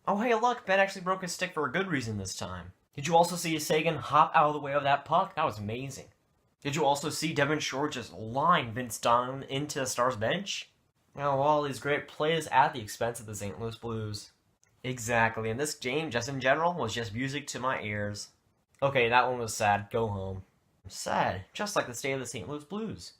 Oh hey look, Ben actually broke his stick for a good reason this time. Did you also see Sagan hop out of the way of that puck? That was amazing. Did you also see Devin Shore just line Vince Dunn into the Stars bench? Now all these great plays at the expense of the St. Louis Blues. Exactly, and this game, just in general, was just music to my ears. Okay, that one was sad. Go home. Sad, just like the state of the St. Louis Blues.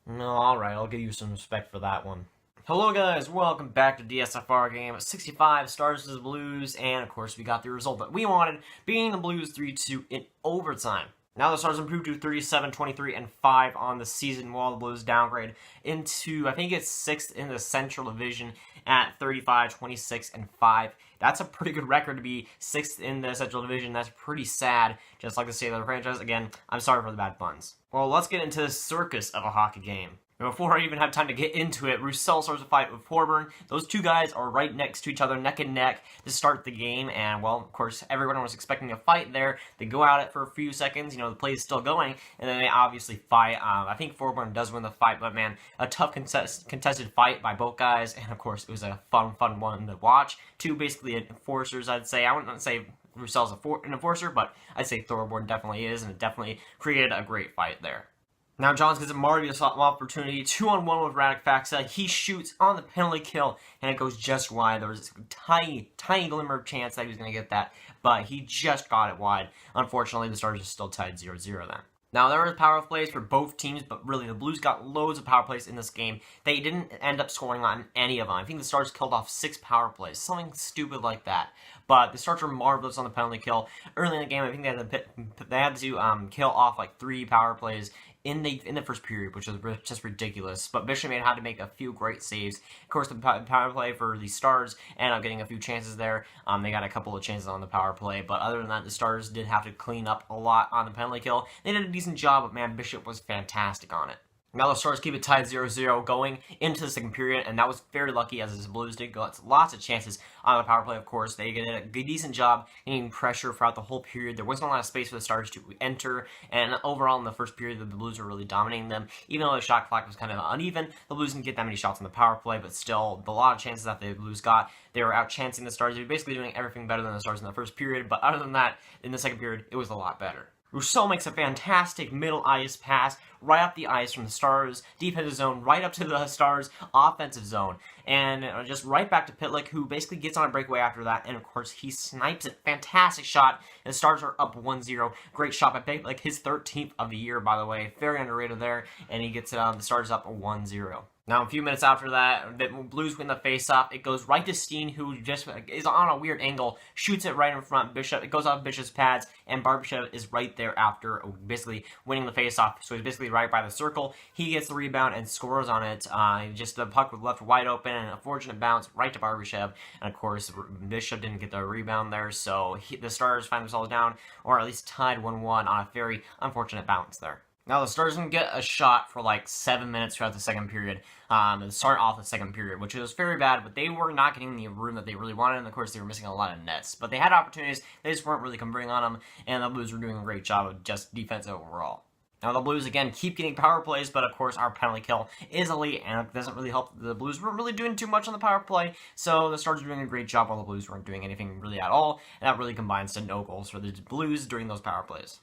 No, alright, I'll give you some respect for that one. Hello guys, welcome back to DSFR game 65 Stars vs Blues, and of course we got the result that we wanted, being the Blues 3-2 in overtime. Now the Stars improved to 37, 23, and 5 on the season, while the Blues downgrade into, I think it's 6th in the Central Division at 35, 26, and 5. That's a pretty good record to be 6th in the Central Division. That's pretty sad, just like the state of the franchise. Again, I'm sorry for the bad puns. Well, let's get into the circus of a hockey game. Before I even have time to get into it, Roussel starts a fight with Forburn. Those two guys are right next to each other, neck and neck, to start the game. And, well, of course, everyone was expecting a fight there. They go at it for a few seconds. You know, the play is still going. And then they obviously fight. I think Forburn does win the fight. But, man, a tough contested fight by both guys. And, of course, it was a fun one to watch. Two basically enforcers, I'd say. I wouldn't say Roussel's an enforcer, but I'd say Thorborn definitely is. And it definitely created a great fight there. Now Johns gets a marvelous opportunity, 2-on-1 with Radek Faksa. He shoots on the penalty kill, and it goes just wide. There was a tiny glimmer of chance that he was going to get that, but he just got it wide. Unfortunately, the Stars are still tied 0-0 then. Now, there were power plays for both teams, but really, the Blues got loads of power plays in this game. They didn't end up scoring on any of them. I think the Stars killed off 6 power plays, something stupid like that. But the Stars were marvelous on the penalty kill. Early in the game, I think they had to kill off like 3 power plays in the first period, which was just ridiculous. But Bishop had to make a few great saves. Of course, the power play for the Stars ended up getting a few chances there. They got a couple of chances on the power play, but other than that, the Stars did have to clean up a lot on the penalty kill. They did a decent job, but man, Bishop was fantastic on it. Now the Stars keep it tied 0-0 going into the second period, and that was very lucky as the Blues did get lots of chances on the power play, of course. They did a decent job getting pressure throughout the whole period. There wasn't a lot of space for the Stars to enter, and overall in the first period, the Blues were really dominating them. Even though the shot clock was kind of uneven, the Blues didn't get that many shots on the power play, but still, a lot of chances that the Blues got, they were out-chancing the Stars. They were basically doing everything better than the Stars in the first period, but other than that, in the second period, it was a lot better. Roussel makes a fantastic middle ice pass right up the ice from the Stars defensive zone right up to the Stars offensive zone, and just right back to Pitlick, who basically gets on a breakaway after that, and of course he snipes it. Fantastic shot, and the Stars are up 1-0. Great shot by Pitlick, his 13th of the year, by the way. Very underrated there, and he gets it on. The Stars up 1-0. Now, a few minutes after that, the Blues win the face-off. It goes right to Steen, who just is on a weird angle, shoots it right in front. Bishop, it goes off Bishop's pads, and Barbashev is right there after basically winning the face-off. So he's basically right by the circle. He gets the rebound and scores on it. Just the puck was left wide open, and a fortunate bounce right to Barbashev. And of course, Bishop didn't get the rebound there, so the Stars find themselves down, or at least tied 1-1 on a very unfortunate bounce there. Now, the Stars didn't get a shot for like 7 minutes throughout the second period, and start off the second period, which was very bad, but they were not getting the room that they really wanted, and of course, they were missing a lot of nets. But they had opportunities, they just weren't really converting on them, and the Blues were doing a great job of just defense overall. Now, the Blues, again, keep getting power plays, but of course, our penalty kill is elite, and it doesn't really help. The Blues weren't really doing too much on the power play, so the Stars were doing a great job while the Blues weren't doing anything really at all, and that really combines to no goals for the Blues during those power plays.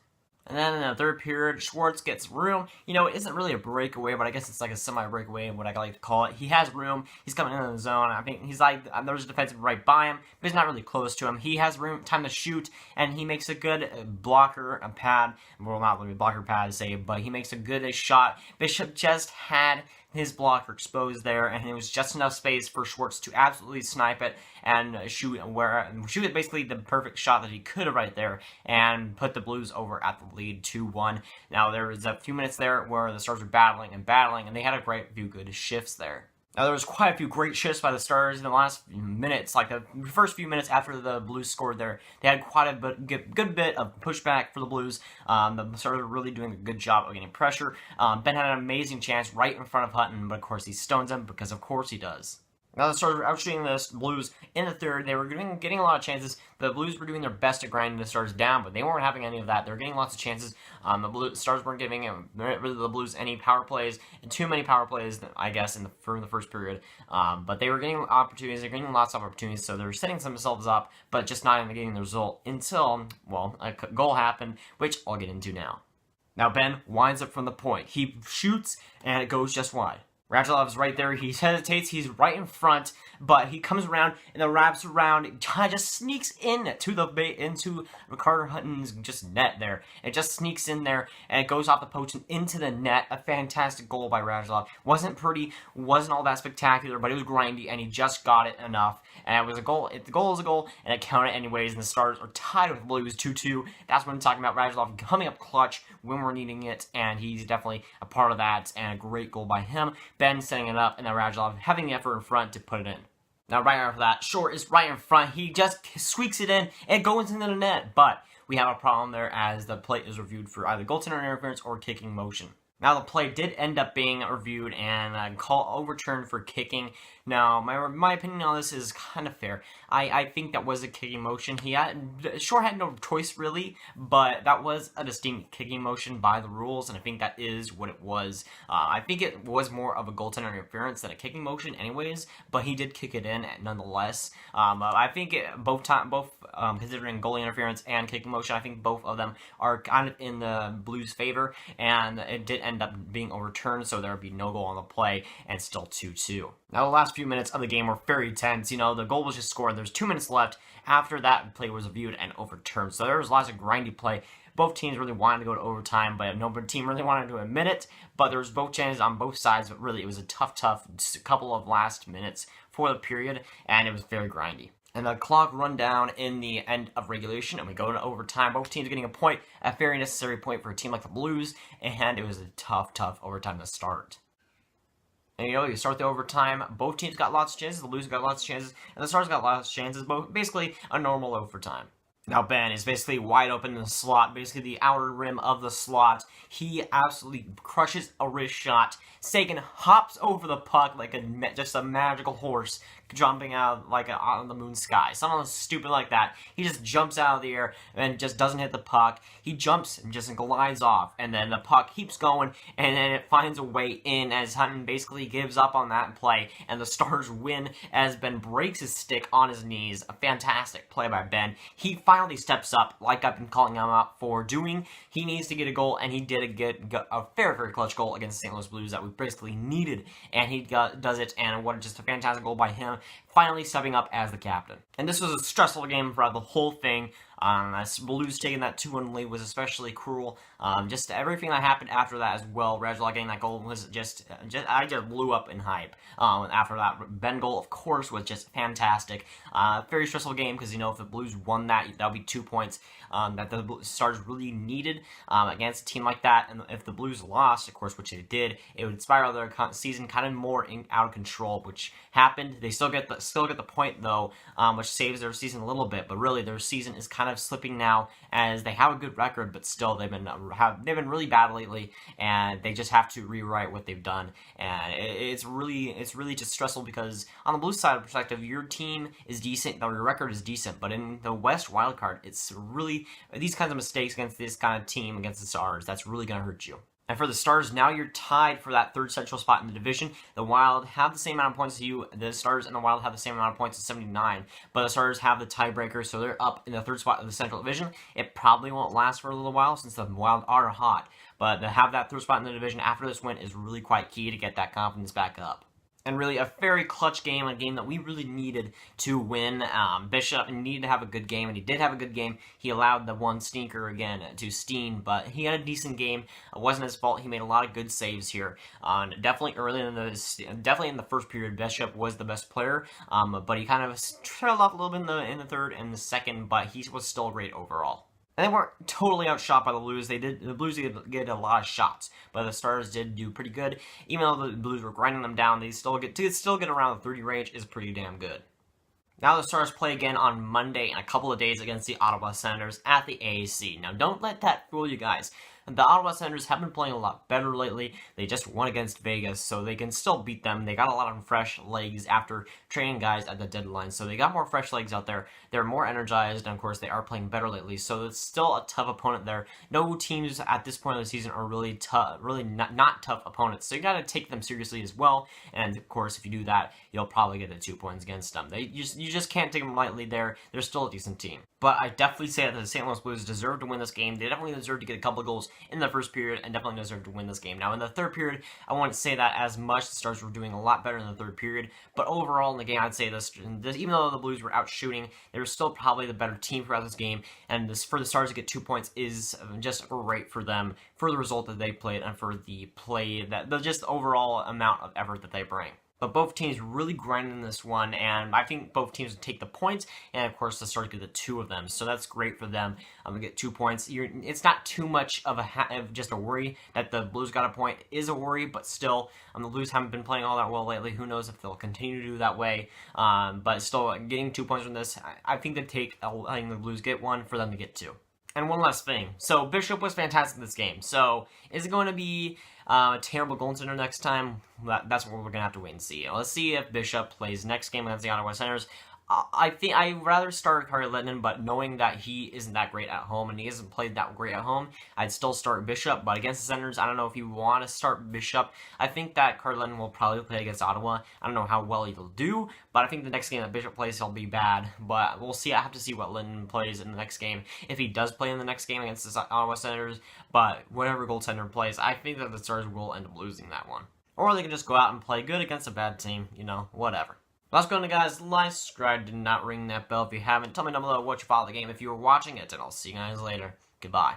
And then in the third period, Schwartz gets room. You know, it isn't really a breakaway, but I guess it's like a semi-breakaway, what I like to call it. He has room. He's coming into the zone. I think he's like, there's a defensive right by him, but he's not really close to him. He has room, time to shoot, and he makes a good blocker, a pad. Well, not really blocker pad to say, but he makes a good shot. Bishop just had his blocker exposed there, and it was just enough space for Schwartz to absolutely snipe it and shoot it basically the perfect shot that he could have right there and put the Blues over at the lead 2-1. Now, there was a few minutes there where the Stars were battling, and they had a great few good shifts there. Now, there was quite a few great shifts by the Stars in the last minutes, like the first few minutes after the Blues scored there. They had quite a good bit of pushback for the Blues. The Stars were really doing a good job of getting pressure. Ben had an amazing chance right in front of Hutton, but of course he stones him because of course he does. Now the Stars were outshooting the Blues in the third. They were getting a lot of chances. The Blues were doing their best at grinding the Stars down, but they weren't having any of that. They were getting lots of chances. The Stars weren't giving really the Blues any power plays, and too many power plays, I guess, in the first period. But they were getting opportunities. They were getting lots of opportunities, so they were setting themselves up, but just not even getting the result until, well, a goal happened, which I'll get into now. Now Ben winds up from the point. He shoots, and it goes just wide. Radulov's right there. He hesitates. He's right in front, but he comes around and then wraps around. Just sneaks into Carter Hutton's just net there. It just sneaks in there and it goes off the post and into the net. A fantastic goal by Radulov. Wasn't pretty, wasn't all that spectacular, but it was grindy and he just got it enough. And it was a goal. The goal is a goal, and it counted anyways. And the Stars are tied with Blues 2-2. That's what I'm talking about. Radulov coming up clutch when we're needing it, and he's definitely a part of that. And a great goal by him. Ben setting it up, and then Radulov having the effort in front to put it in. Now, right after that, Short is right in front. He just squeaks it in, and it goes into the net. But we have a problem there as the play is reviewed for either goaltender interference or kicking motion. Now, the play did end up being reviewed and overturned for kicking. Now, my opinion on this is kind of fair. I think that was a kicking motion. Short had no choice, really, but that was a distinct kicking motion by the rules, and I think that is what it was. I think it was more of a goaltender interference than a kicking motion anyways, but he did kick it in nonetheless. I think both considering goalie interference and kicking motion, I think both of them are kind of in the Blues' favor, and it did end up being overturned, so there would be no goal on the play, and still 2-2. Now, the last few minutes of the game were very tense. You know, the goal was just scored. There's 2 minutes left after that play was reviewed and overturned. So there was lots of grindy play. Both teams really wanted to go to overtime, but no team really wanted to admit it. But there was both chances on both sides, but really it was a tough couple of last minutes for the period, and it was very grindy. And the clock run down in the end of regulation, and we go to overtime. Both teams getting a point, a very necessary point for a team like the Blues, and it was a tough overtime to start. And you start the overtime, both teams got lots of chances, the Blues got lots of chances, and the Stars got lots of chances, both basically a normal overtime. Now Ben is basically wide open in the slot, basically the outer rim of the slot. He absolutely crushes a wrist shot. Sagan hops over the puck like just a magical horse jumping out like on the moon sky. Something stupid like that. He just jumps out of the air and just doesn't hit the puck. He jumps and just glides off, and then the puck keeps going, and then it finds a way in as Hutton basically gives up on that play, and the Stars win as Ben breaks his stick on his knees. A fantastic play by Ben. He finally steps up, like I've been calling him out for doing. He needs to get a goal, and he did get a very clutch goal against the St. Louis Blues that we basically needed, and he does it, and what just a fantastic goal by him, finally stepping up as the captain. And this was a stressful game throughout the whole thing. Blues taking that 2-1 lead was especially cruel. Just everything that happened after that as well. Radulov getting that goal was I just blew up in hype. After that, Ben goal, of course, was just fantastic. Very stressful game because, if the Blues won that would be 2 points that the Stars really needed against a team like that. And if the Blues lost, of course, which they did, it would spiral their season kind of more out of control, which happened. They still get the point though, which saves their season a little bit. But really, their season is kind of slipping now as they have a good record, but still they've been really bad lately, and they just have to rewrite what they've done. And it's really just stressful because on the Blues side of perspective, your team is decent, your record is decent, but in the West wildcard, it's really these kinds of mistakes against this kind of team against the Stars that's really going to hurt you. And for the Stars, now you're tied for that third central spot in the division. The Wild have the same amount of points as you. The Stars and the Wild have the same amount of points at 79. But the Stars have the tiebreaker, so they're up in the third spot of the Central Division. It probably won't last for a little while since the Wild are hot. But to have that third spot in the division after this win is really quite key to get that confidence back up. And really a very clutch game, a game that we really needed to win. Bishop needed to have a good game, and he did have a good game. He allowed the one stinker again to Steen, but he had a decent game. It wasn't his fault. He made a lot of good saves here. Definitely in the first period, Bishop was the best player, but he kind of trailed off a little bit in the third and the second, but he was still great overall. And they weren't totally outshot by the Blues. The Blues did get a lot of shots, but the Stars did do pretty good. Even though the Blues were grinding them down, they still get around the 30 range is pretty damn good. Now the Stars play again on Monday in a couple of days against the Ottawa Senators at the AAC. Now don't let that fool you guys. The Ottawa Senators have been playing a lot better lately. They just won against Vegas, so they can still beat them. They got a lot of fresh legs after trading guys at the deadline, so they got more fresh legs out there. They're more energized, and of course, they are playing better lately, so it's still a tough opponent there. No teams at this point of the season are really tough, really not tough opponents, so you got to take them seriously as well, and of course, if you do that, you'll probably get the 2 points against them. You just can't take them lightly there. They're still a decent team. But I definitely say that the St. Louis Blues deserve to win this game. They definitely deserve to get a couple of goals in the first period and definitely deserve to win this game. Now, in the third period, I won't say that as much. The Stars were doing a lot better in the third period. But overall in the game, I'd say this even though the Blues were out shooting, they were still probably the better team throughout this game. And for the Stars to get 2 points is just great for them, for the result that they played and for the play, just the overall amount of effort that they bring. But both teams really grinded in this one, and I think both teams would take the points, and of course the Stars get the 2 of them, so that's great for them. To get 2 points. It's not too much of just a worry that the Blues got a point. It is a worry, but still, the Blues haven't been playing all that well lately. Who knows if they'll continue to do that way? But still, getting 2 points from this, I think I think the Blues get 1 for them to get 2. And one last thing. So, Bishop was fantastic in this game. So, is it going to be a terrible goaltender next time? That's what we're going to have to wait and see. Let's see if Bishop plays next game against the Ottawa Senators. I think I'd rather start Kari Lehtinen, but knowing that he isn't that great at home and he hasn't played that great at home, I'd still start Bishop. But against the Senators, I don't know if you want to start Bishop. I think that Kari Lehtinen will probably play against Ottawa. I don't know how well he'll do, but I think the next game that Bishop plays, he'll be bad. But we'll see. I have to see what Lehtinen plays in the next game. If he does play in the next game against the Ottawa Senators, but whatever goaltender plays, I think that the Stars will end up losing that one. Or they can just go out and play good against a bad team, whatever. That's going to, guys. Like, subscribe, do not ring that bell if you haven't. Tell me down below what you thought of the game if you were watching it, and I'll see you guys later. Goodbye.